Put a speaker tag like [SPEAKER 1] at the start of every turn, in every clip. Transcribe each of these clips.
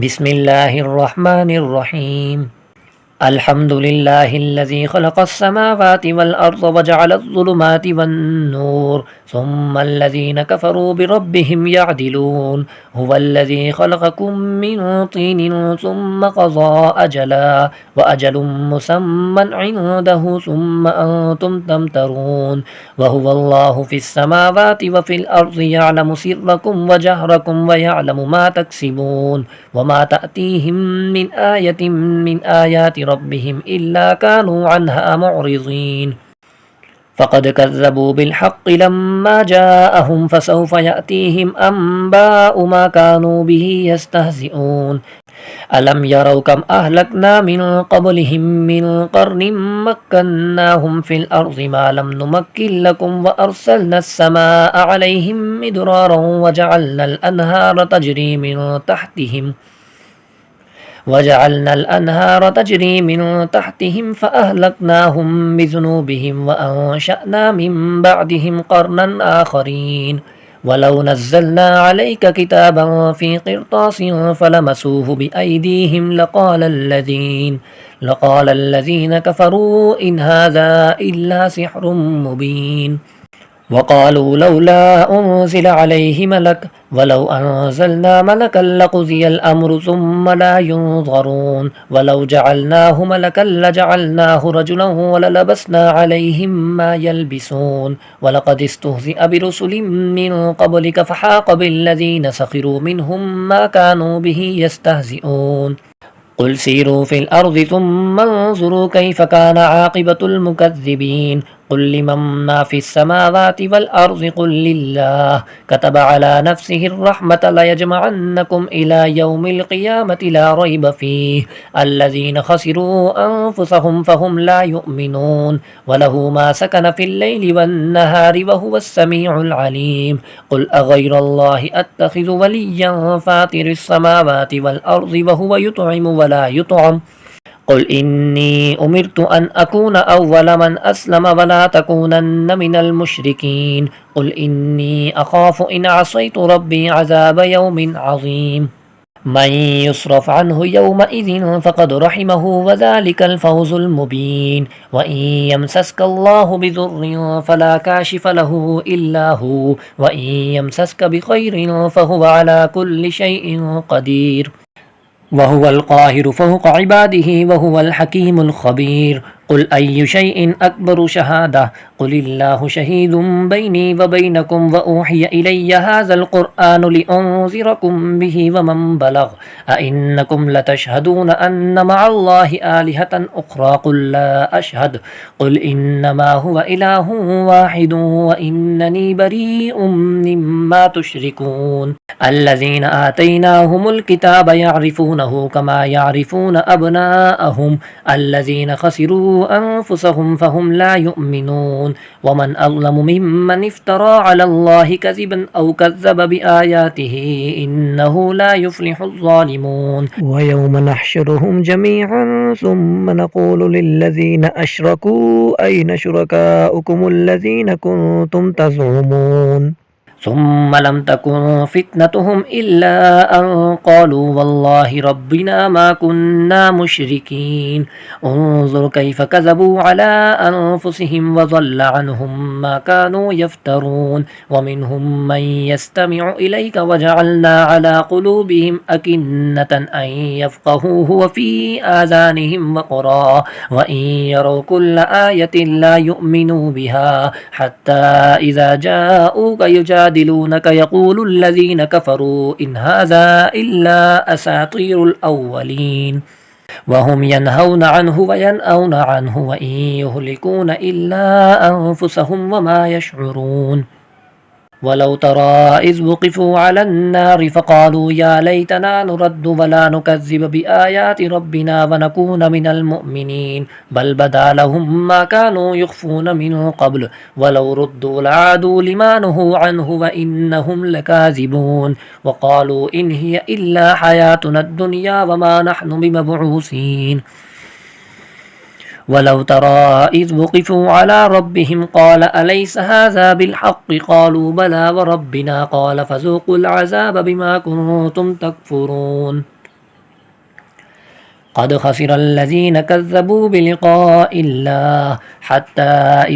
[SPEAKER 1] बिस्मिल्लाहिर्रहमानिर्रहीम। अल्हम्दुलिल्लाहिल्लज़ी ख़लक़स्समावाति वल अर्ज़ वजअलज़्ज़ुलुमाति वन्नूर सुम्मल्लज़ीना कफ़रू बिरब्बिहिम यअदिलून हुवल्लज़ी ख़लक़कुम मिन तीनिन सुम्मा क़ज़ा अजला व अजलुम मुसम्मन इंदहु सुम्मा अंतुम तमतरून व हुवल्लाहु फ़िस्समावाति व फ़िल अर्ज़ि यअलमु सिर्रकुम व जहरकुम व यअलमु मा तक्सिबून व मा तअतीहिम मिन आयतिन मिन आयाति रब्बिहिम इल्ला कानू अन्हा मुअरिज़ीन। फ़क़द कज़्ज़बू बिल्हक़्क़ि लम्मा जाअहुम फ़सौफ़ यअतीहिम अंबाउ मा कानू बिही यस्तहज़िऊन। अलम यरौ कम अहलकना मिन क़ब्लिहिम मिन क़र्निन मक्कन्नाहुम फ़िल अर्ज़ि मा लम नुमक्किन लकुम व अर्सलना अस्समाअ अलैहिम मिदरारन व जअलना अल-अनहार तजरी मिन तहतिहिम फ़अहलकनाहुम बिज़ुनूबिहिम व अंशअना मिन बअदिहिम क़र्नन आख़रीन। वलौ नज़्ज़लना अलैका किताबन फ़ी क़िरतासिन फ़लमसूहु बिअयदीहिम लक़ालल्लज़ीन कफ़रू इन हाज़ा इल्ला सिह्रुम मुबीन। वक़ालू लौला उन्ज़िला अलैहि मलक वलौ अंज़लना मलकन लक़ुज़ियल अम्रु सुम्मा ला युनज़रून वलौ जअलनाहु मलकन लजअलनाहु रजुलन वललबसना अलैहिम मा यल्बिसून वलक़द इस्तुहज़िअ बिरुसुलिम मिन क़ब्लिक फ़हाक़ बिल्लज़ीन सख़िरू मिनहुम मा कानू बिही यस्तहज़िऊन। क़ुल सीरू फ़िल अर्ज़ि सुम्मा अंज़ुरू कैफ़ कान आक़िबतुल मुकज़्ज़िबीन। क़ुल लिमन मा फ़िस्समावाति वल अर्ज़ि क़ुल लिल्लाह कतब अला नफ़्सिहिर रहमत लयजमअन्नकुम इला यौमिल क़ियामति ला रैब फ़ीह अल्लज़ीना ख़सिरू अन्फ़ुसहुम फ़हुम ला युमिनून वलहु मा सकन फ़िल लैलि वन्नहारि वहुवस समीउल अलीम। क़ुल अग़ैरल्लाहि अत्तख़िज़ु वलिय्यन फ़ातिरिस समावाति वल अर्ज़ि वहुव युत्इमु वला युत्अम। क़ुल इन्नी उमिरतु अन अकून अव्वल मन अस्लम वला तकूनन्न मिनल मुशरिकीन। क़ुल इन्नी अख़ाफ़ु इन असैतु रब्बी अज़ाब यौमिन अज़ीम। मन युस्रफ़ अन्हु यौमइज़िन फ़क़द रहिमहु वज़ालिकल फ़ौज़ुल मुबीन। व इन यमसस्कल्लाहु बिज़ुर्रिन फ़ला काशिफ़ लहु इल्ला हु व इन यमसस्क बिख़ैरिन फ़हुव अला कुल्लि शैइन क़दीर। वहुवल क़ाहिरु फ़ौक़ इबादिही वहुवल हकीमुल ख़बीर। क़ुल अय्यु शैइन अकबरु शहादह क़ुलिल्लाहु शहीदुम बैनी व बैनकुम व ऊहिय इलय्य हाज़ल क़ुरआनु लिउन्ज़िरकुम बिही व मन बलग़ अइन्नकुम लतशहदून अन्न मअल्लाहि आलिहतन उख़रा क़ुल ला अशहद क़ुल इन्नमा हुव इलाहुन वाहिदुन व इन्ननी बरीउम मिम्मा तुशरिकून। अल्लज़ीना आतैनाहुमुल किताब यअरिफ़ूनहु कमा यअरिफ़ून अब्नाअहुम अल्लज़ीना ख़सिरू अन्फ़ुसहुम फ़हुम ला युमिनून वमन अज़लमु मिम्मन इफ़्तरा अलल्लाहि कज़िबन औ कज़्ज़ब बिआयातिही इन्नहु ला युफ़्लिहुज़ ज़ालिमून। व यौम नहशुरुहुम जमीअन सुम्मा नक़ूलु लिल्लज़ीना अशरकू अय्न शुरकाउकुमुल्लज़ीना कुन्तुम तज़उमून सुम्म लम तकुन फ़ित्नतुहुम इल्ला अन क़ालू वल्लाहि रब्बिना मा कुन्ना मुशरिकीन। उन्ज़ुर कैफ़ कज़बू अला अन्फ़ुसिहिम व ज़ल्ल अन्हुम मा कानू यफ़्तरून व मिनहुम मन यस्तमिउ इलैका व जअलना अला क़ुलूबिहिम अकिन्नतन अन यफ़क़हूहु व फ़ी आज़ानिहिम वक़रा व इन यरौ कुल्ल आयतिन ला युमिनू बिहा हत्ता इज़ा जाऊका युजादिलूनका यक़ूलुल्लज़ीना कफ़रू इन हाज़ा इल्ला असातीरुल अव्वलीन। वहुम यनहौन अन्हु व यनअौन अन्हु व इन युहलिकून इल्ला अन्फुसहुम व मा यशउरून। वलौ तरा इज़ वुक़िफ़ू अलन नारि फ़क़ालू या लैतना नुरद्दु वला नुकज़्ज़िब बिआयाति रब्बिना व नकून मिनल मुअ्मिनीन बल बदा लहुम मा कानू युख़्फ़ून मिन क़ब्ल वलौ रुद्दू लआदू लिमा नुहू अन्हु व इन्नहुम लकाज़िबून। वक़ालू इन हिय इल्ला हयातुनद दुनिया व मा नहनु बिमबऊसीन। वलौ तरा इज़ वुक़िफ़ू अला रब्बिहिम क़ाल अलैस हाज़ा बिल्हक़्क़ि क़ालू बला व रब्बिना क़ाल फ़ज़ूक़ुल अज़ाब बिमा कुन्तुम तकफ़ुरून। قد خسر الذين كذبوا بلقاء الله حتى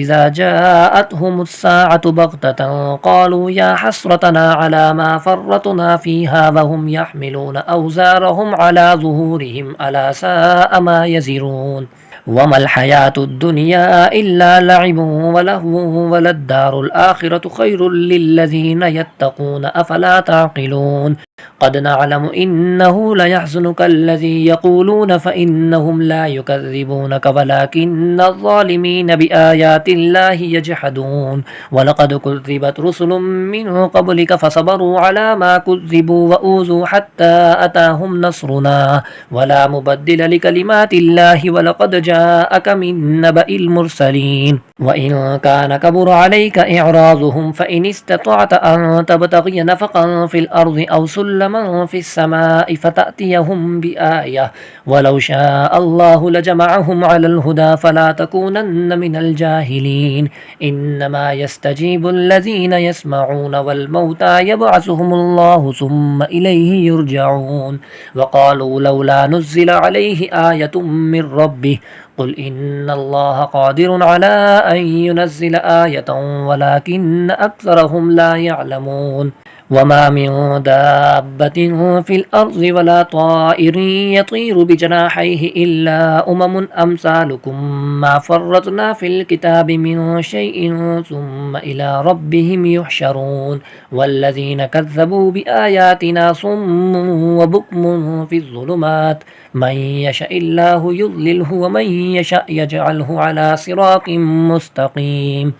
[SPEAKER 1] إذا جاءتهم الساعة بغتة قالوا يا حسرتنا على ما فرطنا فيها وهم يحملون أوزارهم على ظهورهم ألا ساء ما يزرون وما الحياة الدنيا إلا لعب ولهو وللدار الآخرة خير للذين يتقون أفلا تعقلون قد نعلم إنه ليحزنك الذي يقولون فإنهم لا يكذبونك ولكن الظالمين بآيات الله يجحدون ولقد كذبت رسل من قبلك فصبروا على ما كذبوا وأوذوا حتى أتاهم نصرنا ولا مبدل لكلمات الله ولقد جاءك من نبأ المرسلين وإن كان كبر عليك إعراضهم فإن استطعت أن تبتغي نفقا في الأرض أو سلما في السماء فتأتيهم بآية ولو شاء الله لجمعهم على الهدى فلا تكونن من الجاهلين إنما يستجيب الذين يسمعون والموتى يبعثهم الله ثم إليه يرجعون وقالوا لولا نزل عليه آية من ربه قل إن الله قادر على أن ينزل آية ولكن أكثرهم لا يعلمون وما من دابة في الأرض ولا طائر يطير بجناحيه إلا أمم أمثالكم ما فرطنا في الكتاب من شيء ثم إلى ربهم يحشرون والذين كذبوا بآياتنا صم وبكم في الظلمات من يشاء الله يضلله ومن يشاء يجعله على صراط مستقيم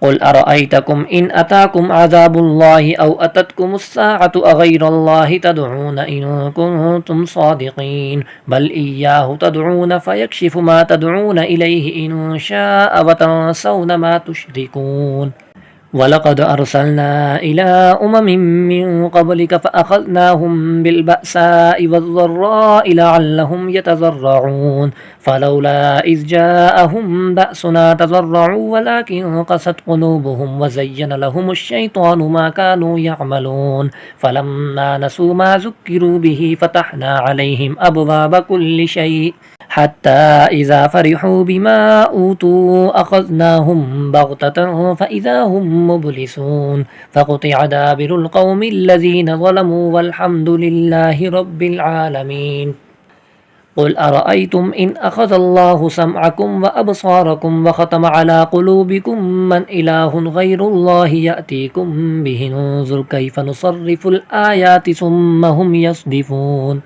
[SPEAKER 1] قل أرأيتكم إن أتاكم عذاب الله أو أتتكم الساعة أغير الله تدعون إن كنتم صادقين بل إياه تدعون فيكشف ما تدعون إليه إن شاء وتنسون ما تشركون ولقد أرسلنا إلى أمم من قبلك فأخذناهم بالبأساء والضراء لعلهم يتضرعون فلولا إذ جاءهم بأسنا تضرعوا ولكن قست قلوبهم وزين لهم الشيطان ما كانوا يعملون فلما نسوا ما ذكروا به فتحنا عليهم أبواب كل شيء حتى إذا فرحوا بما أوتوا أخذناهم بغتة فإذا هم مبلسون فقطع دابر القوم الذين ظلموا والحمد لله رب العالمين قل أرأيتم إن أخذ الله سمعكم وأبصاركم وختم على قلوبكم من إله غير الله يأتيكم به انظر كيف نصرف الآيات ثم هم يصدفون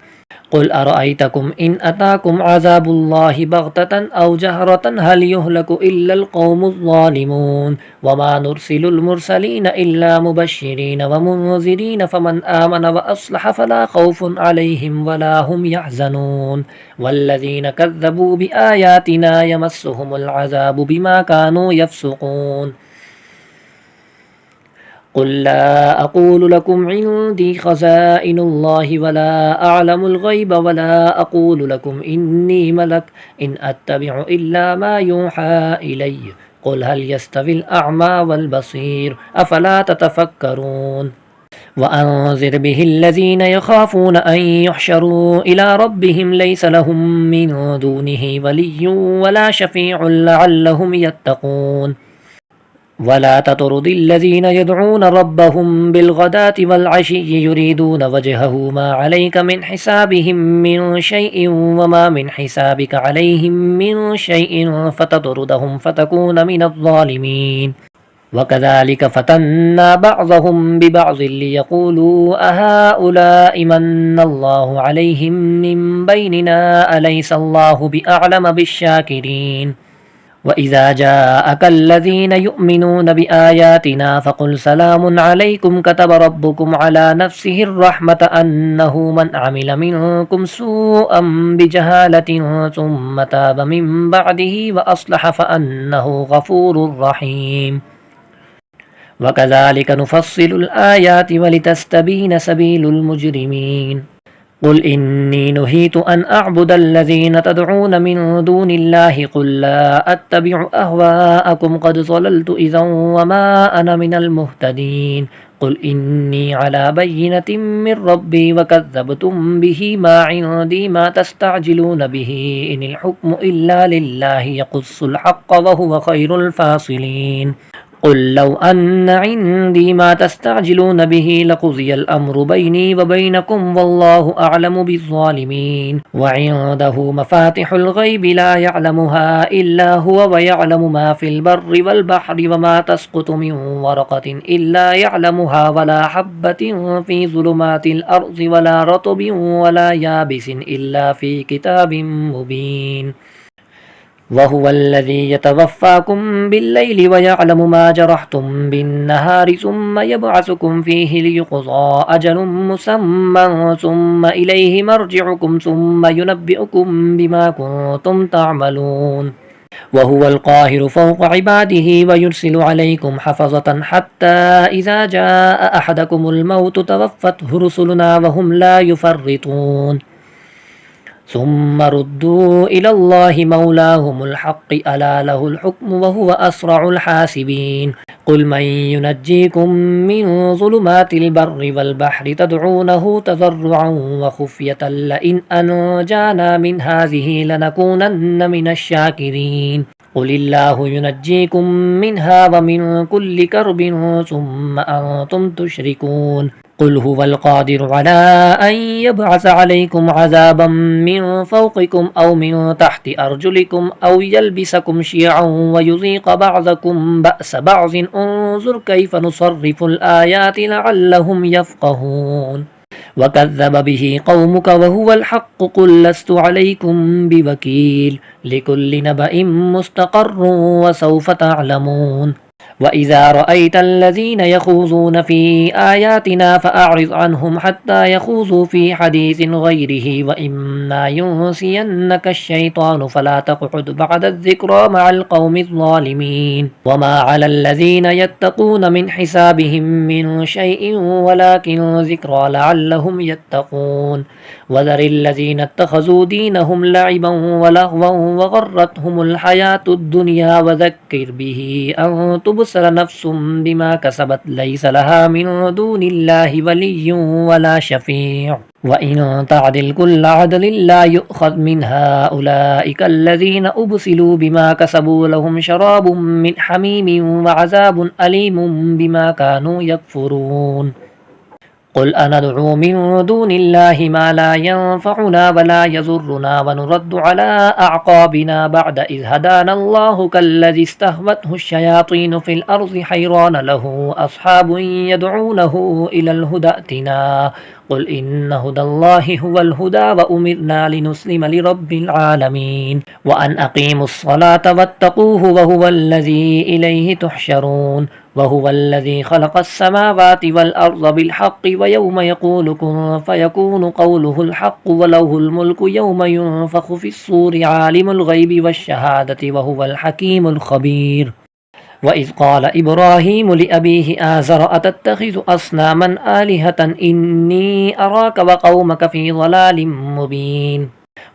[SPEAKER 1] قل أرأيتكم إن أتاكم عذاب الله بغتة أو جهرة هل يهلك إلا القوم الظالمون وما نرسل المرسلين إلا مبشرين ومنذرين فمن آمن وأصلح فلا خوف عليهم ولا هم يحزنون والذين كذبوا بآياتنا يمسهم العذاب بما كانوا يفسقون قل لا أقول لكم عندي خزائن الله ولا أعلم الغيب ولا أقول لكم إني ملك إن أتبع إلا ما يوحى إلي قل هل يستوي الأعمى والبصير أفلا تتفكرون وأنذر به الذين يخافون أن يحشروا إلى ربهم ليس لهم من دونه ولي ولا شفيع لعلهم يتقون ولا تطرد الذين يدعون ربهم بالغداة والعشي يريدون وجهه ما عليك من حسابهم من شيء وما من حسابك عليهم من شيء فتطردهم فتكون من الظالمين وكذلك فتنا بعضهم ببعض ليقولوا أهؤلاء من الله عليهم من بيننا أليس الله بأعلم بالشاكرين وإذا جاءك الذين يؤمنون بآياتنا فقل سلام عليكم كتب ربكم على نفسه الرحمة أنه من عمل منكم سوءا بجهالة ثم تاب من بعده وأصلح فأنه غفور رحيم وكذلك نفصل الآيات ولتستبين سبيل المجرمين قل إني نهيت أن أعبد الذين تدعون من دون الله قل لا أتبع أهواءكم قد ضللت إذا وما أنا من المهتدين कुल इन्नी अला बय्यिनतिम मिर रब्बी वकज़्ज़बतुम बिही मा इंदी मा तस्तअजिलून बिही इनिल हुक्मु इल्ला लिल्लाहि यक़ुस्सुल हक़्क़ व हुव खैरुल फ़ासिलीन। कुल लौ अन्न इंदी मा तस्तअजिलून बिही लक़ुज़ियल अम्रु बैनी व बैनकुम वल्लाहु अअलमु बिज़्ज़ालिमीन। व इंदहु मफ़ातिहुल ग़ैबि ला यअलमुहा इल्ला हुवा व यअलमु मा फ़िल बर्रि वल बहरि व मा तस्क़ुतु मिन वरक़तिन इल्ला यअलमुहा वला हब्बतिन फ़ी ज़ुलुमातिल अर्ज़ि वला रतबिन वला याबिसिन इल्ला फ़ी किताबिन मुबीन। वहुवल्लज़ी यतवफ़्फ़ाकुम बिल्लैलि वयअलमु मा जरहतुम बिन्नहारि सुम्म यबअसुकुम फ़ीहि लियुक़ज़ा अजलुम मुसम्मन सुम्म इलैहि मर्जिउकुम सुम्म युनब्बिउकुम बिमा कुन्तुम तअमलून। वहुवल क़ाहिरु फ़ौक़ इबादिहि वयुरसिलु अलैकुम हफ़ज़तन हत्ता इज़ा जाअ अहदकुमुल मौतु तवफ़्फ़तहु रुसुलुना वहुम ला युफ़र्रितून। सुम्मा रुद्दू इलल्लाहि मौलाहुमुल हक़्क़ि अला लहुल हुक्मु वहुव अस्रउल हासिबीन। कुल मन युनज्जीकुम मिन ज़ुलुमातिल बर्रि वल बहरि तदऊनहु तज़र्रुअन व खुफ़्यतन लइन अनजाना मिन हाज़िहि लनकूनन्न मिनश शाकिरीन। कुलिल्लाहु युनज्जीकुम मिन्हा व मिन कुल्लि कर्बिन सुम्मा अंतुम तुश्रिकून। कुल हुवल क़ादिरु अला अन यबअस अलैकुम अज़ाबम मिन फ़ौक़िकुम औ मिन तहति अर्जुलिकुम औ यल्बिसकुम शियअन व युज़ीक़ बअज़कुम बअस बअज़िन उन्ज़ुर कैफ़ नुसर्रिफ़ुल आयाति लअल्लहुम यफ़क़हून। वकज़्ज़ब बिही क़ौमुक वहुवल हक़्क़ु क़ुल लस्तु अलैकुम बिवकील लिकुल्लि नबइम मुस्तक़र्रुन व सौफ़ तअलमून। वइज़ा रअयतल्लज़ीन यख़ूज़ून फ़ी आयातिना फ़अअरिज़ अन्हुम हत्ता यख़ूज़ू फ़ी हदीसिन ग़ैरिही व इम्मा युंसियन्नक अश्शैतानु फ़ला तक़उद बअद अज़्ज़िक्रा मअल क़ौमिज़ ज़ालिमीन। वमा अलल्लज़ीन यत्तक़ून मिन हिसाबिहिम मिन शैइन वलाकिन ज़िक्रा लअल्लहुम यत्तक़ून। वज़रिल्लज़ीन इत्तख़ज़ू दीनहुम लइबन व लहवन व ग़र्रतहुमुल हयातुद दुनिया वज़क्किर बिही अन तुबसर नफ्सुम बिमा कसबत लैस लहा मिन दूनिल्लाहि वलिय्युन वला शफ़ीअ व इन तअदिल कुल्ल अदलिन ला युअख़ज़ मिन्हा उलाइकल्लज़ीन उबसिलू बिमा कसबू लहुम शराबुम मिन हमीमिन व अज़ाबुन अलीमुम बिमा कानू यकफ़ुरून। कुल अनदअू मिन दूनिल्लाहि मा ला यंफ़उना वला यज़ुर्रुना वनुरद्दु अला अअक़ाबिना बअद इज़ हदानल्लाहु कल्लज़ी इस्तहवतहु अश्शयातीनु फ़िल अर्ज़ि हैरान लहु अस्हाबुन यदऊनहु इलल हुदा अतिना कुल इन्न हुदल्लाहि हुवल हुदा व उमिरना लिनुस्लिम लिरब्बिल आलमीन व अन अक़ीमुस्सलाता वत्तक़ूहु व हुवल्लज़ी इलैहि तुहशरून वहुवल्लज़ी ख़लक़स समावाति वल अर्ज़ बिल हक़्क़ि व यौम यक़ूलु कुन फ़यकूनु क़ौलुहुल हक़्क़ु व लहुल मुल्कु यौम युनफ़ख़ु फ़िस्सूरि आलिमुल ग़ैबि वश्शहादति व हुवल हकीमुल ख़बीर। व इज़ क़ाल इब्राहीमु लिअबीहि आज़र अतत्तख़िज़ु अस्नामन आलिहतन इन्नी अराक व क़ौमक फ़ी ज़लालिम मुबीन।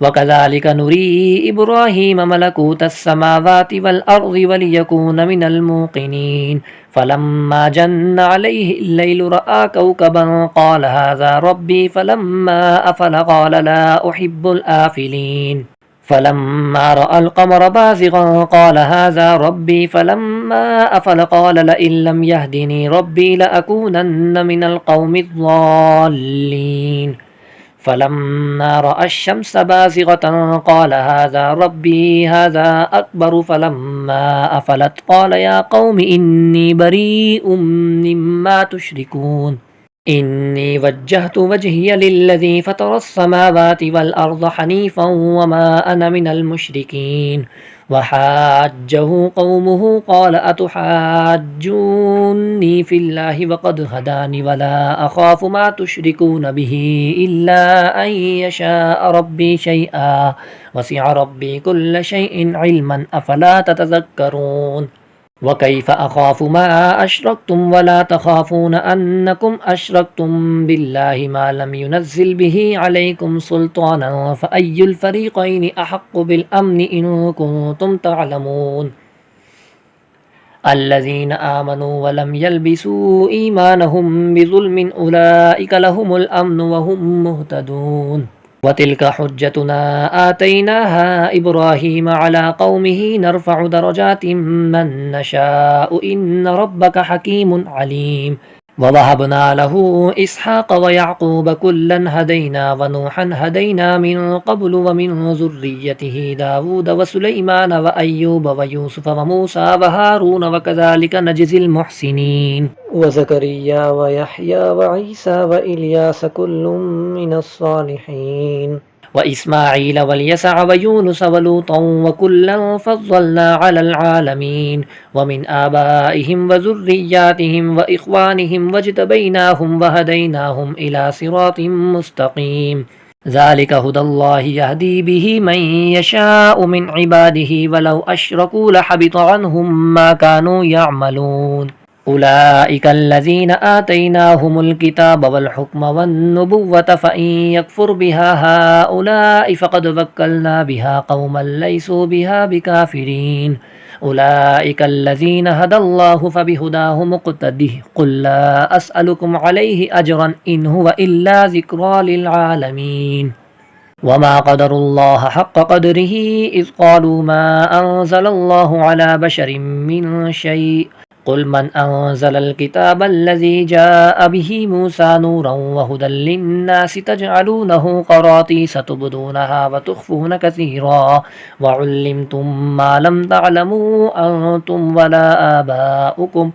[SPEAKER 1] वकज़ालिक नुरी इब्राहीम मलकूतस समावाति वल अर्ज़ि वलियकून मिनल मूक़िनीन। फलम्मा जन्न अलैहि अल-लैलु रअा कौकबन क़ाल हाज़ा रब्बी फलम्मा अफ़ल क़ाल ला उहिब्बुल आफ़िलीन। फलम्मा रअल क़मर बाज़िग़न क़ाल हाज़ा रब्बी फलम्मा अफ़ल क़ाल लइन लम यहदिनी रब्बी लअकूनन्न मिनल क़ौमिज़ ज़ाल्लीन। फलम्मा रअ अश-शम्स बाज़िग़तन क़ाल हाज़ा रब्बी हाज़ा अकबर फलम्मा अफ़लत क़ाल या क़ौमि इन्नी बरीउम मिम्मा तुश्रिकून। इन्नी वज्जहतु वज्हिय लिल्लज़ी फ़तरस समावाति वल अर्ज़ हनीफ़न वमा अना मिनल मुश्रिकीन। वहाज्जहु क़ौमुहु क़ाल अतुहाज्जून्नी फ़िल्लाहि वक़द हदानी वला अख़ाफ़ु मा तुश्रिकून बिही इल्ला अन यशाअ रब्बी शैअन वसिअ रब्बी कुल्ल शैइन इल्मन अफ़ला ततज़क्करून। वकैफ़ अख़ाफ़ु मा अशरक्तुम वला तख़ाफ़ून अन्नकुम अशरक्तुम बिल्लाहि मा लम युनज़्ज़िल बिही अलैकुम सुल्तानन फ़अय्युल फ़रीक़ैनि अहक़्क़ु बिल अम्नि इन कुन्तुम तअलमून। अल्लज़ीन आमनू वलम यल्बिसू ईमानहुम बिज़ुल्मिन उलाइका लहुमुल अम्नु वहुम मुहतदून। वतिल्क हुज्जतुना आतैनाहा इब्राहीम अला कौमिही नरफ़उ दरजातिम मन नशाउ इन्न रब्बक हकीमुन अलीम। ववहबना लहू इसहाक़ व याक़ूब कुल्लन हदैना व नूहन हदैना मिन क़ब्लु व मिन ज़ुर्रिय्यतिही दाऊद व सुलैमान व अय्यूब व यूसुफ व मूसा व हारून व कज़ालिक नजज़िल मुहसिनीन। व ज़करिया व यहया व ईसा व इल्यास कुल्लुम मिनस सालिहीन। व इस्माईल व यसअ व यूनुस व लूतन व कुल्लन फ़ज़्ज़लना अलल आलमीन। व मिन आबाइहिम व ज़ुर्रिय्यातिहिम व इख्वानिहिम वज्तबैनाहुम व हदैनाहुम इला सिरातिम मुस्तक़ीम। ज़ालिक हुदल्लाहि यहदी बिही मन यशाउ मिन इबादिही वलौ अशरकू लहबित अन्हुम मा कानू यअमलून। उलाइकल्लज़ीन आतैनाहुमुल किताब वल हुक्म वन नुबुव्वत फ़इन यकफ़ुर बिहा हाउलाइ फ़क़द वक्कलना बिहा क़ौमन लैसू बिहा बिकाफ़िरीन। उलाइकल्लज़ीन हदल्लाहु फ़बिहुदाहु मुक़्तदिह क़ुल ला अस्अलुकुम अलैहि अजरन इन हुव इल्ला ज़िक्रा लिल आलमीन। वमा क़दरुल्लाह हक़्क़ क़द्रिही इज़ क़ालू मा अंज़लल्लाहु अला बशरिम मिन शै। क़ुल मन अंज़लल किताबल्लज़ी जाअ बिही मूसा नूरन व हुदल लिन्नासि तजअलूनहु क़रातीस तुबदूनहा व तुख़्फ़ून कसीरा व उल्लिमतुम मा लम तअलमू अंतुम वला आबाउकुम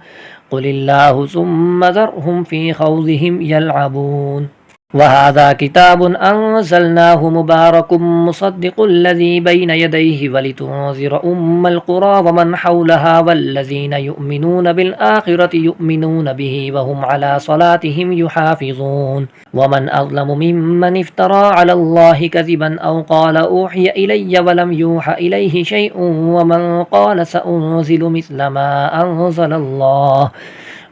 [SPEAKER 1] क़ुलिल्लाहु सुम्मा ज़रहुम फ़ी ख़ौज़िहिम यलअबून। वहाज़ा किताबुन अंज़लनाहु मुबारकुम मुसद्दिक़ुल्लज़ी बैन यदैहि वलितुनज़िर उम्मल क़ुरा व मन हौलहा वल्लज़ीन युमिनून बिल आख़िरति युमिनून बिही व हुम अला सलातिहिम युहाफ़िज़ून। वमन अज़लमु मिम्मन इफ़्तरा अलल्लाहि कज़िबन औ क़ाल ऊहिय इलय्य व लम यूहा इलैहि शैउन वमन क़ाल सअुनज़िलु मिस्ल मा अंज़लल्लाह।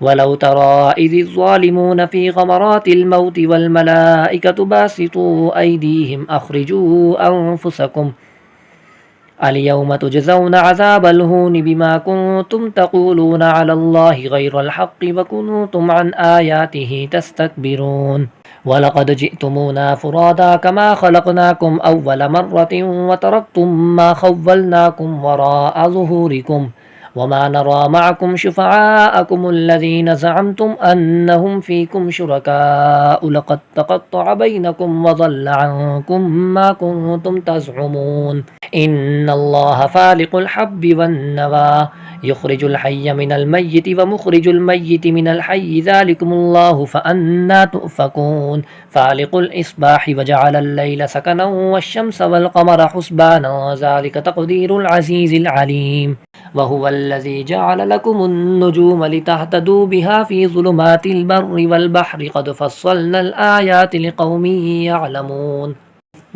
[SPEAKER 1] वलौ तरा इज़ि ज़ालिमून फ़ी ग़मरातिल मौति वल मलाइकतु बासितू ऐदीहिम अख़्रिजू अन्फ़ुसकुम अलयौम तुजज़ौन अज़ाबल हूनि बिमा कुन्तुम तक़ूलून अलल्लाहि गैरल हक़्क़ि व कुन्तुम अन आयातिहि तस्तकबिरून। वलक़द जिअ्तुमूना फ़ुरादा कमा ख़लक़नाकुम अव्वल मर्रतिन व तरक्तुम मा ख़व्वलनाकुम वराअ ज़ुहूरिकुम वमा नरा मअकुम शुफ़आअकुमुल्लज़ीन ज़अमतुम अन्नहुम फ़ीकुम शुरकाअ लक़द तक़त्तअ बैनकुम व ज़ल्ल अन्कुम मा कुन्तुम तज़अमून। इन्नल्लाह फ़ालिक़ुल हब्बि वन्नवा युख़्रिजुल हय्य मिनल मय्यिति व मुख़्रिजुल मय्यिति मिनल हय्यि ज़ालिकुमुल्लाहु फ़अन्ना तुफ़कून। फ़ालिक़ुल इस्बाहि व जअलल लैल सकनन वश्शम्स वल क़मर हुस्बाना ज़ालिक तक़दीरुल अज़ीज़िल अलीम। वहुवल्लज़ी जअल लकुमुन नुजूम लितहतदू बिहा फ़ी ज़ुलुमातिल बर्रि वल बहरि क़द फ़स्सलनल आयाति लिक़ौमिन यअलमून।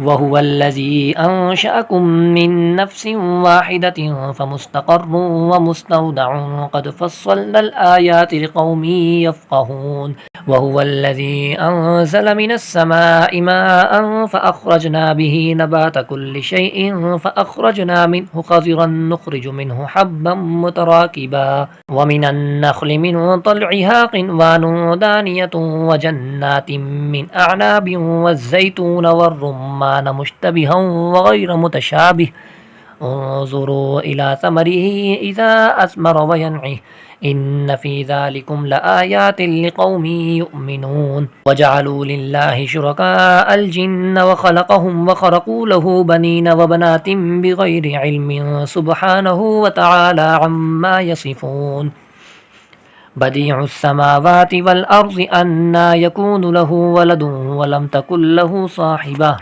[SPEAKER 1] वहुवल्लज़ी अंशअकुम मिन नफ्सिन वाहिदतिन फ़मुस्तक़र्रुन व मुस्तौदअन क़द फ़स्सलनल आयाति लिक़ौमिन यफ़क़हून। वहुवल्लज़ी अंज़ल मिनस समाइ माअन फ़अख़रजना बिही नबात कुल्लि शैइन फ़अख़रजना मिन्हु ख़ज़िरन नुख़रिजु मिन्हु हब्बन मुतराकिबा व मिनन नख़्लि मिन तल्इहा क़िनवानुन दानियतुन व जन्नातिन मिन अअनाबिन वज़्ज़ैतून वर्रुम्मान मुश्तबिहन व गैर मुतशाबिह उन्ज़ुरू इला समरिही इज़ा अस्मर व यन्इह इन्न फ़ी ज़ालिकुम लआयातिन लिक़ौमिन युमिनून। वजअलू लिल्लाहि शुरकाअल जिन्न व ख़लक़हुम व ख़रक़ू लहू बनीन व बनातिन बिग़ैरि इल्मिन सुब्हानहु व तआला अम्मा यसिफ़ून। बदीउस समावाति वल अर्ज़ि अन्ना यकूनु लहू वलदुन व लम तकुल लहू साहिबह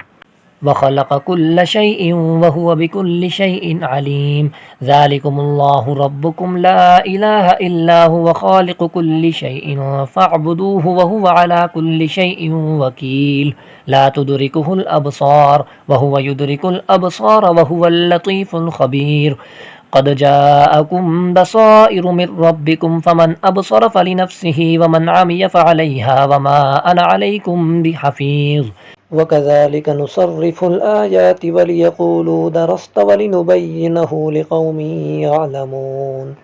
[SPEAKER 1] व ख़लक़ कुल्ल शैइन व हुव बिकुल्लि शैइन अलीम। ज़ालिकुमुल्लाहु रब्बुकुम ला इलाहा इल्ला हुव ख़ालिक़ु कुल्लि शैइन फ़अब्दूहु व हुव अला कुल्लि शैइन वकील। ला तुदरिकुहुल अबसार व हुव युदरिकुल अबसार व हुवल लतीफ़ुल ख़बीर। क़द जाअकुम बसाइरु मिर रब्बिकुम फ़मन अबसर फ़लिनफ़्सिही व मन अमिय फ़अलैहा व मा अना अलैकुम बिहफ़ीज़। वकज़ालिक नुसर्रिफ़ुल आयाति वलियक़ूलू दरस्त वलिनुबय्यिनहु लिक़ौमिन यअलमून।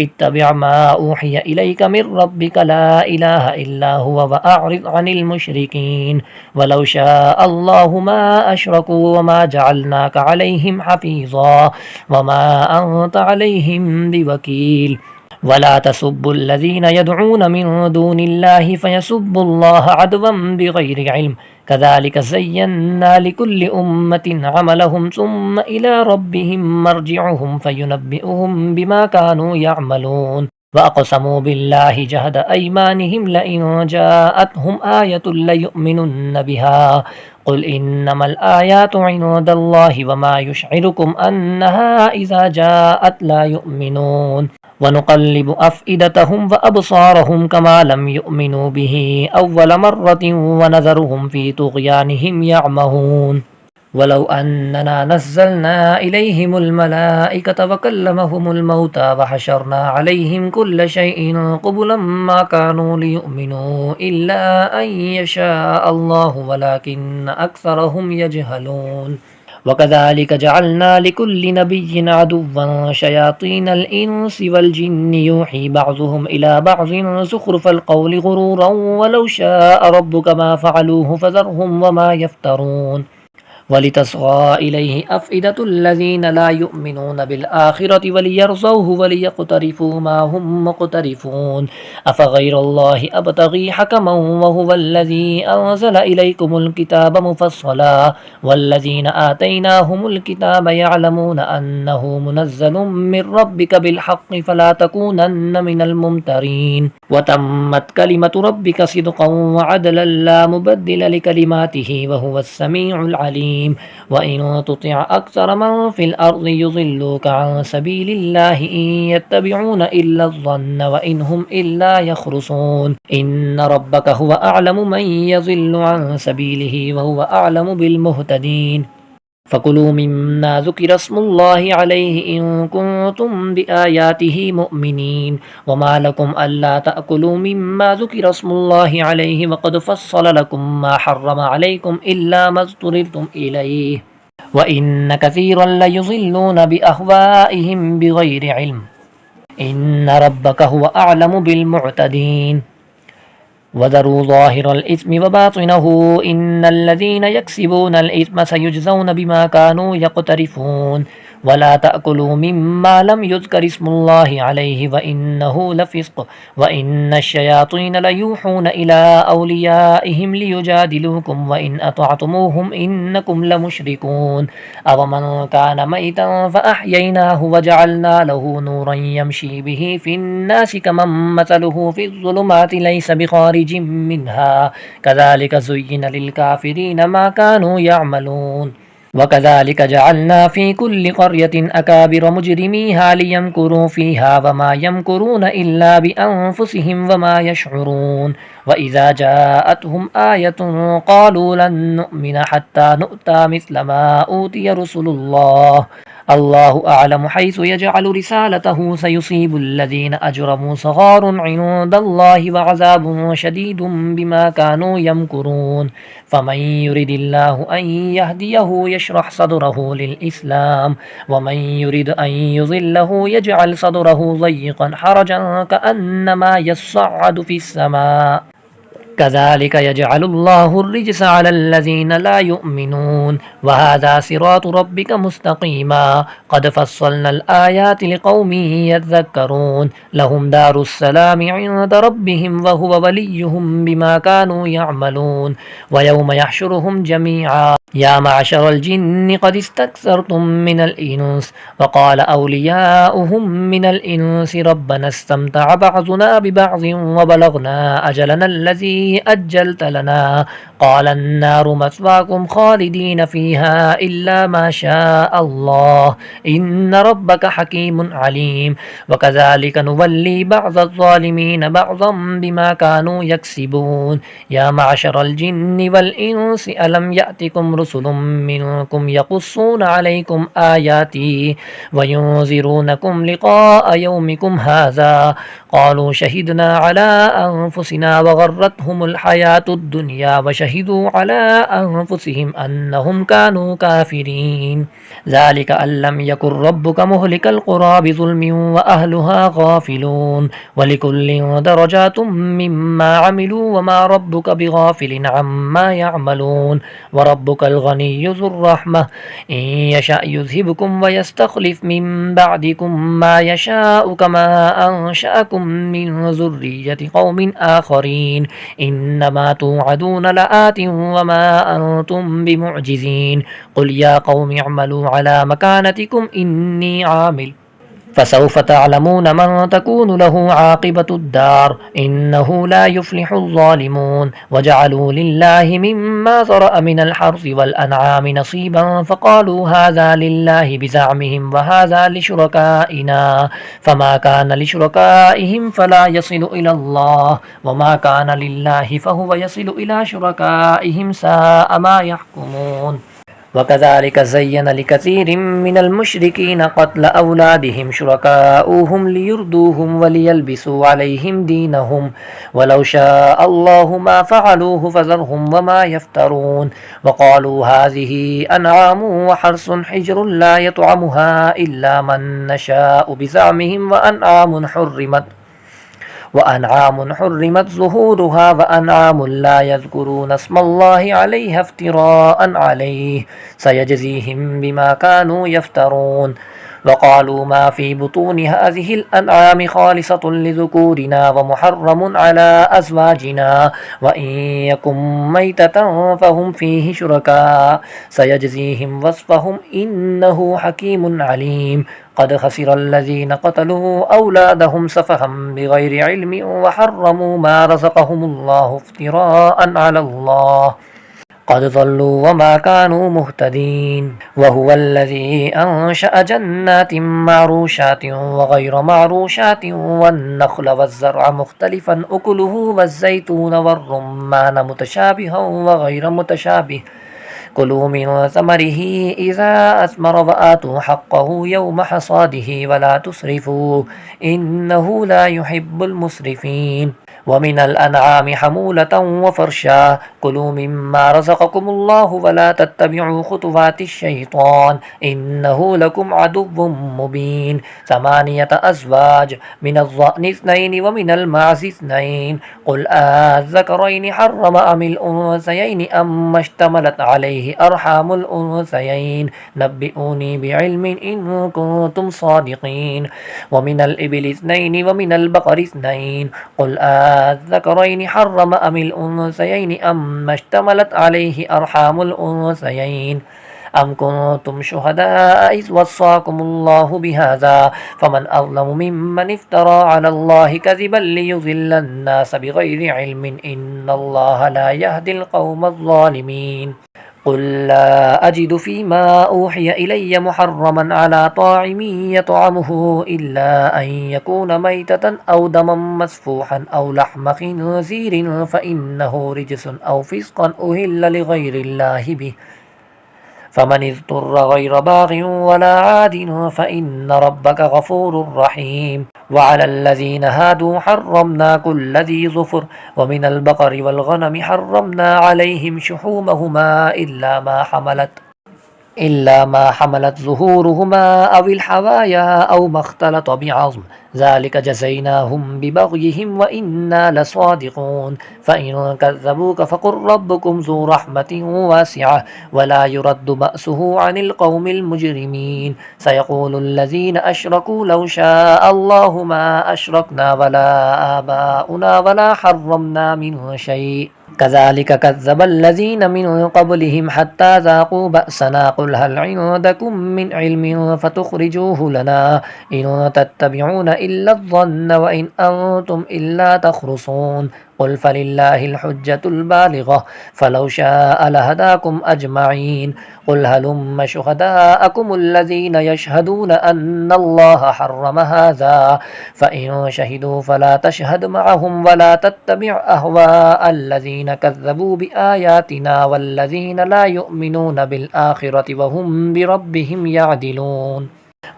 [SPEAKER 1] इत्तबि' मा ऊहिय इलैका मिर रब्बिका ला इलाहा इल्ला हुवा वअ'रिद अनिल मुशरिकीन वलौ शाअ अल्लाहु मा अशरकू वमा जअलनाका अलैहिम हफीज़ा वमा अंत अलैहिम बिवकील वला तसुब्बुल्लज़ीना यदऊन मिन दूनिल्लाहि फयसुब्बुल्लाह अदवन बिगैरि इल्म कज़ालिक ज़य्यन्ना लिकुल्लि उम्मतिन अमलहुम सुम्मा इला रब्बिहिम मर्जिउहुम फयुनब्बिउहुम बिमा कानू यअमलून वअक़समू बिल्लाहि जहद अयमानिहिम लइन जाअतहुम आयतुन लयुमिनुन्न बिहा क़ुल इन्नमल आयातु इनदल्लाहि वमा युशइरुकुम अन्नहा इज़ा जाअत ला युमिनून वनुक़ल्लिबु अफ़इदतहुम वअबसारहुम कमा लम युमिनू बिही अव्वल मर्रतिन वनज़रुहुम फ़ी तुग़यानिहिम यअमहून वलौ अन्नना नज़्ज़लना इलैहिमुल मलाइकता वकल्लमहुमुल मौता वहशरना अलैहिम कुल्ल शैइन क़ुबुलन मा कानू लियुमिनू इल्ला अन यशाअ अल्लाहु वलाकिन्न अक्सरहुम यजहलून वकज़ालिक जअलना लिकुल्लि नबिय्यिन अदुव्वन शयातीनल इंसि वल जिन्नि यूही बअज़ुहुम इला बअज़िन ज़ुख़्रुफ़ल क़ौलि गुरूरन वलौ शाअ रब्बुका मा फ़अलूहु फ़ज़रहुम वमा यफ़्तरून वलितस्ग़ा इलैहि अफ़इदतुल्लज़ीना ला युमिनून बिलआख़िरति वलियरज़ौहु वलियक़्तरिफ़ू मा हुम मुक़्तरिफ़ून अफ़ग़ैरल्लाहि अब्तग़ी हकमन वहुवल्लज़ी अंज़ल इलैकुमुल किताब मुफ़स्सला वल्लज़ीना आतैनाहुमुल किताब यअलमून अन्नहु मुनज़्ज़लुम मिर रब्बिका बिलहक़्क़ि फ़ला तकूनन्न मिनल मुमतरीन वतम्मत कलिमतु रब्बिका सिद्क़न वअदलन ला मुबद्दिल लिकलिमातिहि वहुवस समीउल अलीम वइन तुतिअ अक्सर मन फिल अर्ज़ि युज़िल्लूका अन सबीलिल्लाहि इन यत्तबिऊन इल्ला ज़न्न व इन हुम इल्ला यख़्रुसून इन्न रब्बका हुवा अअलमु मन यज़िल्लु अन सबीलिहि व हुवा अअलमु बिल मुहतदीन फ़कुलू मिम्मा ज़ुकिर स्मुल्लाहि अलैहि इन कुन्तुम बिआयातिहि मुअ्मिनीन वमा लकुम अल्ला तअकुलू मिम्मा ज़ुकिर स्मुल्लाहि अलैहि वक़द फ़स्सल लकुम मा हर्रम अलैकुम इल्ला मज़्तुरिरतुम इलैहि व इन्न कसीरन लयुज़िल्लून बिअहवाइहिम बिगैरि इल्म इन्न रब्बका हुवा अअलमु बिलमुअ्तदीन वज़रू ज़ाहिरल इस्मि वबातिनहु इन्नल्लज़ीना यक्सिबूनल इस्म सयुजज़ौन बिमा कानू यक़्तरिफ़ून वला तअकुलू मिम्मा लम युज़कर इस्मुल्लाहि अलैहि व इन्नहु लफ़िस्क़ व इन्नश्शयातीन लयूहून इला औलियाइहिम लियुजादिलूकुम व इन अतअतुमूहुम इन्नकुम लमुश्रिकून अवमन कान मैतन फ़अह्यैनाहु वजअलना लहु नूरन यमशी बिहि फ़िन्नासि कमन मसलुहु फ़िज़्ज़ुलुमाति लैस बिख़ारिजिम मिन्हा कज़ालिक ज़ुय्यिन लिलकाफ़िरीन मा कानू यअमलून वकज़ालिक जअलना फ़ी कुल्लि क़र्यतिन अकाबिर मुजरिमीहा लियमकुरू फ़ीहा वमा यमकुरून इल्ला बिअन्फ़ुसिहिम वमा यशዑरून वइज़ा जाअतहुम आयतुन क़ालू लन नुअ्मिन हत्ता नुअ्ता मिस्ल मा ऊतिय रुसुलुल्लाह अल्लाहु अअलमु हैसु यजअलु रिसालतहु सयुसीबुल्लज़ीना अजरमू सग़ारुन इनदल्लाहि वअज़ाबुन शदीदुन बिमा कानू यमकुरून फ़मन युरिदिल्लाहु अन यहदियहु यशरह सदरहु लिल-इस्लाम वमन युरिद अन युज़िल्लहु यजअल सदरहु ज़य्यक़न हरजन कअन्नमा यस्सअदु फ़िस्समा कज़ालिक यजअलुल्लाहु अर्रिजस अलल्लज़ीन ला युमिनून वहाज़ा सिरातु रब्बिका मुस्तक़ीमा क़द फ़स्सलनल आयाति लिक़ौमिन यज़्ज़क्करून लहुम दारुस्सलामि इन्द रब्बिहिम व हुवा वलिय्युहुम बिमा कानू यअमलून व यौम यहशुरुहुम जमीआ या माशरल जिन्नि क़द इस्तक्सरतुम मिनल इन्स वक़ाल औलियाउहुम मिनल इन्सि रब्बना इस्तमतअ बअज़ुना बिबअज़िन व बलगना अजलना अल्लज़ी अज्जलत लना क़ाल अन्नारु मस्वाकुम ख़ालिदीन फ़ीहा इल्ला मा शाअ अल्लाह इन्न रब्बका हकीमुन अलीम वकज़ालिक नुवल्ली बअज़-ज़ालिमीन बअज़न बिमा कानू यक्सिबून या माशरल जिन्नि वल इंसि अलम यअतिकुम रुसुलुम मिनकुम यक़ुस्सूना अलैकुम आयाती वयुंज़िरूनकुम लिक़ाअ यौमिकुम हाज़ा क़ालू शहिदना अला अन्फ़ुसिना वग़र्रतहुम गर्रतहुमुल हयातुद दुनिया व शहिदू अला अनफुसिहिम अन्नहुम कानू काफिरीन ज़ालिका अल्लम यकुर रब्बुका मुहलिकल क़ुरा बिज़ुल्मिन व अहलुहा गाफ़िलून व लिकुल्लिन दरजातुम मिम्मा अमिलू व मा रब्बुका बिगाफ़िलिन अम्मा यअमलून व रब्बुकल गनिय्यु ज़ुर रहमह इन यशा युज़हिबकुम व यस्तख़लिफ़ मिन बअदिकुम मा यशाअ कमा अंशअकुम मिन ज़ुर्रिय्यति क़ौमिन आख़रीन इन्नमा तुअदून लआतिन व मा अंतुम बिमुअजिज़ीन क़ुल या क़ौमि अअमलू अला मकानतिकुम इन्नी आमिल फसौफ तअलमून मन तकूनु लहु आक़िबतुद्दार इन्नहु ला युफ़्लिहुल ज़ालिमून वजअलू लिल्लाहि मिम्मा ज़रअ मिनल हर्सि वल अनआमि नसीबन फ़क़ालू हाज़ा लिल्लाहि बिज़अमिहिम व हाज़ा लिशुरकाइना फ़मा कान लिशुरकाइहिम फ़ला यसिलु इलल्लाह व मा कान लिल्लाहि फ़हुव यसिलु इला शुरकाइहिम साअ मा यहकुमून वकज़ालिक ज़य्यन लिकसीरिम मिनल मुशरिकीन क़त्ल औलादिहिम शुरकाउहुम लियुर्दूहुम वलियल्बिसू अलैहिम दीनहुम वलौ शाअ अल्लाहु मा फ़अलूहु फ़ज़रहुम वमा यफ़्तरून वक़ालू हाज़िही अनआमु व हर्सुन हिज्रुन ला यतअमुहा इल्ला मन नशाअ बिज़अमिहिम वअनआम हुर्रिमत ज़ुहूरुहा वअनआम ला यज़्कुरून अस्मल्लाहि अलैहा इफ्तिराअन अलैहि सयजज़ीहिम बिमा कानू यफ्तरून वक़ालू मा फ़ी बुतूनि हाज़िहिल अनआमि ख़ालिसतुन लिज़ुकूरिना व मुहर्रमुन अला अज़वाजिना व इन यकुम मैततन फ़हुम फ़ीहि शुरका सयजज़ीहिम वस्फ़हुम इन्नहु हकीमुन अलीम क़द ख़सिरल्लज़ीन क़तलू औलादहुम सफ़हम बिग़ैरि इल्मिन व हर्रमू मा रज़क़हुमुल्लाहु इफ्तिराअन अलल्लाह क़द ज़ल्लू वमा कानू मुहतदीन वहुवल्लज़ी अंशअ जन्नातिन मअरूशातिन व गैर मअरूशातिन वन्नख़्ल वज़्ज़रअ मुख़्तलिफ़न उकुलुहु वज़्ज़ैतून वर्रुम्मान मुतशाबिहन व गैर मुतशाबिह कुलू मिन समरिही इज़ा अस्मर व आतू हक़्क़हू यौम हसादिही वला तुस्रिफू इन्नहु ला युहिब्बुल मुस्रिफ़ीन वमिनल अनआमि हमूलतन व फ़र्शा कुलू मिम्मा रज़क़कुमुल्लाहु वला तत्तबिऊ खुतुवातिश शैतान इन्नहु लकुम अदुव्वुम मुबीन समानियत अज़वाज मिनज़ ज़अनि इस्नैनि व मिनल माज़ि इस्नैन क़ुल अज़्ज़करैनि हर्रम अमिल उन्सयैनि अम्मा इश्तमलत अलैहि अरहामुल उन्सयैन नब्बिऊनी बिइल्मिन इन कुन्तुम सादिक़ीन व मिनल इबिलि इस्नैनि व मिनल बक़रि इस्नैन क़ुल अज़्ज़करैनि हर्रम अमिल उन्सयैनि अम्मा इश्तमलत अलैहि अरहामुल उन्सयैन अम कुन्तुम शुहदाअ इज़ वस्साकुमुल्लाहु बिहाज़ा फमन अज़्लमु मिम्मन इफ्तरा अलल्लाहि कज़िबन लियुज़िल्लन नास बिग़ैरि इल्मिन इन्नल्लाहा ला यहदिल क़ौमज़ ज़ालिमीन क़ुल ला अजिदु फ़ीमा ऊहिय इलय्य मुहर्रमन अला ताइमिन यतअमुहु इल्ला अन यकून मैततन औ दमन मस्फ़ूहन औ लहम ख़िंज़ीरिन फ़इन्नहु रिजसुन औ फ़िस्क़न उहिल्ल लिग़ैरिल्लाहि बिहि फमन इज़्तुर्र गैर बाग़िन वला आदिन फ़इन्न रब्बक गफ़ूरुर रहीम वअलल्लज़ीन हादू हर्रमना कुल्ल ज़ी ज़ुफ़ुर वमिनल बक़रि वल गनमि हर्रमना अलैहिम शुहूमहुमा इल्ला मा हमलत ज़ुहूरुहुमा अविल हवाया औ मख्तलत बिअज़्म ज़ालिक जज़ैनाहुम बिबग़यिहिम व इन्ना लसादिक़ून फ़इन कज़्ज़बूक फ़क़ुल रब्बुकुम ज़ू रहमतिन वासिअह वला युरद्दु बअसुहु अनिल क़ौमिल मुजरिमीन सयक़ूलुल्लज़ीन अशरकू लौ शाअ अल्लाहु मा अशरकना वला आबाउना वला हर्रमना मिन शैअ कज़ालिक कज़्ज़बल्लज़ीन मिन क़ब्लिहिम हत्ता ज़ाक़ू बअसना क़ुल हल इन्दकुम मिन इल्मिन फ़तुख़रिजूहु लना इन तत्तबिऊन इल्ला ज़न्न व इन अंतुम इल्ला तख़रुसून क़ुल फ़लिल्लाहिल हुज्जतुल बालिग़ह फ़लौ शाअ लहदाकुम अजमईन क़ुल हलुम्म शुहदाअकुमुल्लज़ीन यशहदून अन्नल्लाह हर्रम हाज़ा फ़इन शहिदू फ़ला तशहद मअहुम वला तत्तबिअ अहवाअल्लज़ीन कज़्ज़बू बिआयातिना वल्लज़ीन ला युमिनून बिल आखिरति वहुम बिरब्बिहिम यअदिलून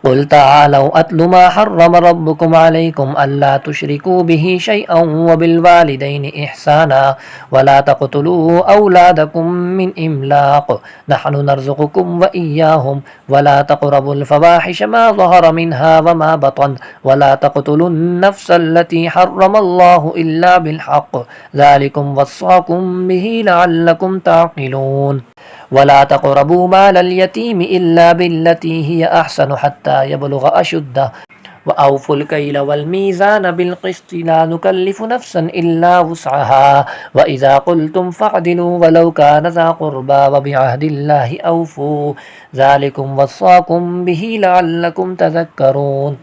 [SPEAKER 1] قل تعالوا أتل ما حرم ربكم عليكم ألا تشركوا به شيئا وبالوالدين إحسانا ولا تقتلوا أولادكم من إملاق نحن نرزقكم وإياهم ولا تقربوا الفواحش ما ظهر منها وما بطن ولا تقتلوا النفس التي حرم الله إلا بالحق ذلكم وصاكم به لعلكم تعقلون ولا تقربوا مال اليتيم إلا بالتي هي أحسن حتى يبلغ أشده وأوفوا الكيل والميزان بالقسط لا نكلف نفسا إلا وسعها وإذا قلتم فاعدلوا ولو كان ذا قربى وبعهد الله أوفوا ذلكم وصاكم به لعلكم تذكرون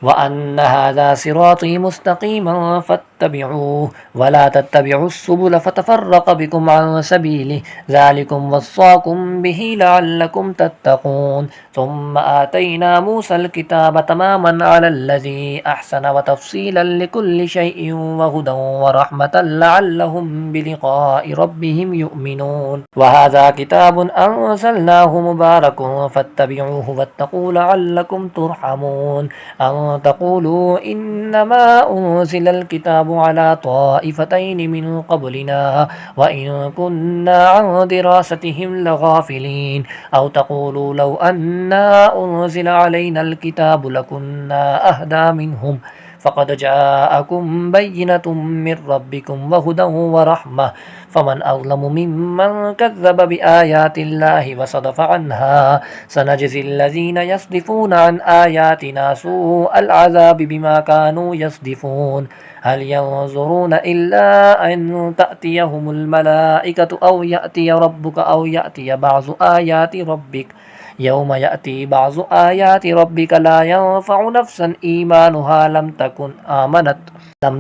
[SPEAKER 1] وأن هذا صراطي مستقيما فاتبعوه ولا تتبعوا السبل فتفرق بكم عن سبيله ذلكم وصاكم به لعلكم تتقون ثم آتينا موسى الكتاب تماما على الذي أحسن وتفصيلا لكل شيء وهدى ورحمة لعلهم بلقاء ربهم يؤمنون وهذا كتاب أنزلناه مبارك فاتبعوه واتقوا لعلكم ترحمون أن تقولوا إنما أنزل الكتاب على طائفتين من قبلنا وإن كنا عن دراستهم لغافلين أو تقولوا لو أنا أنزل علينا الكتاب لكنا أهدى منهم فقد جاءكم بينة من ربكم وهدى ورحمة فمن أظلم ممن كذب بآيات الله وصدف عنها سنجزي الذين يصدفون عن آياتنا سوء العذاب بما كانوا يصدفون هل ينظرون إلا أن تأتيهم الملائكة أو يأتي ربك أو يأتي بعض آيات ربك يوم يأتي بعض آيات ربك لا ينفع نفسا إيمانها لم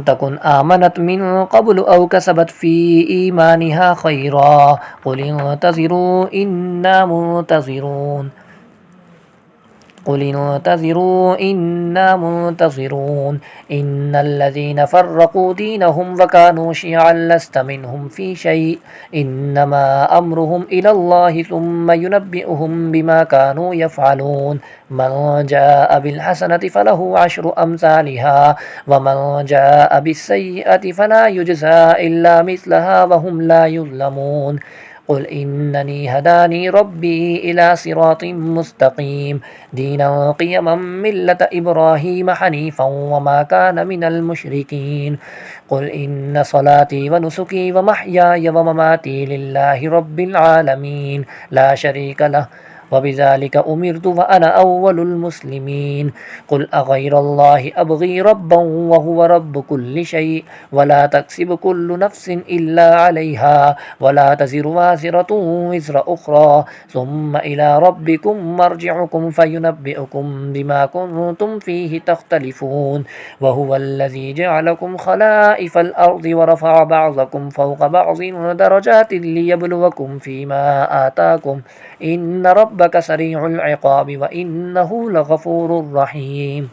[SPEAKER 1] تكن آمنت من قبل أو كسبت في إيمانها خيرا قل انتظروا إنا منتظرون قل انتظروا إنا منتظرون إن الذين فرقوا دينهم وكانوا شيعا لست منهم في شيء إنما أمرهم إلى الله ثم ينبئهم بما كانوا يفعلون من جاء بالحسنة فله عشر أمثالها ومن جاء بالسيئة فلا يجزى إلا مثلها وهم لا يظلمون قل إنني هداني ربي إلى صراط مستقيم دينا قيما ملة إبراهيم حنيفا وما كان من المشركين قل إن صلاتي ونسكي ومحياي ومماتي لله رب العالمين لا شريك له وبذلك أمرت وأنا أول المسلمين قل أغير الله أبغي ربا وهو رب كل شيء ولا تكسب كل نفس إلا عليها ولا تزر وازرة وزر أخرى ثم إلى ربكم مرجعكم فينبئكم بما كنتم فيه تختلفون وهو الذي جعلكم خلائف الأرض ورفع بعضكم فوق بعض درجات ليبلوكم فيما آتاكم إن ربك سريع العقاب وإنه لغفور رحيم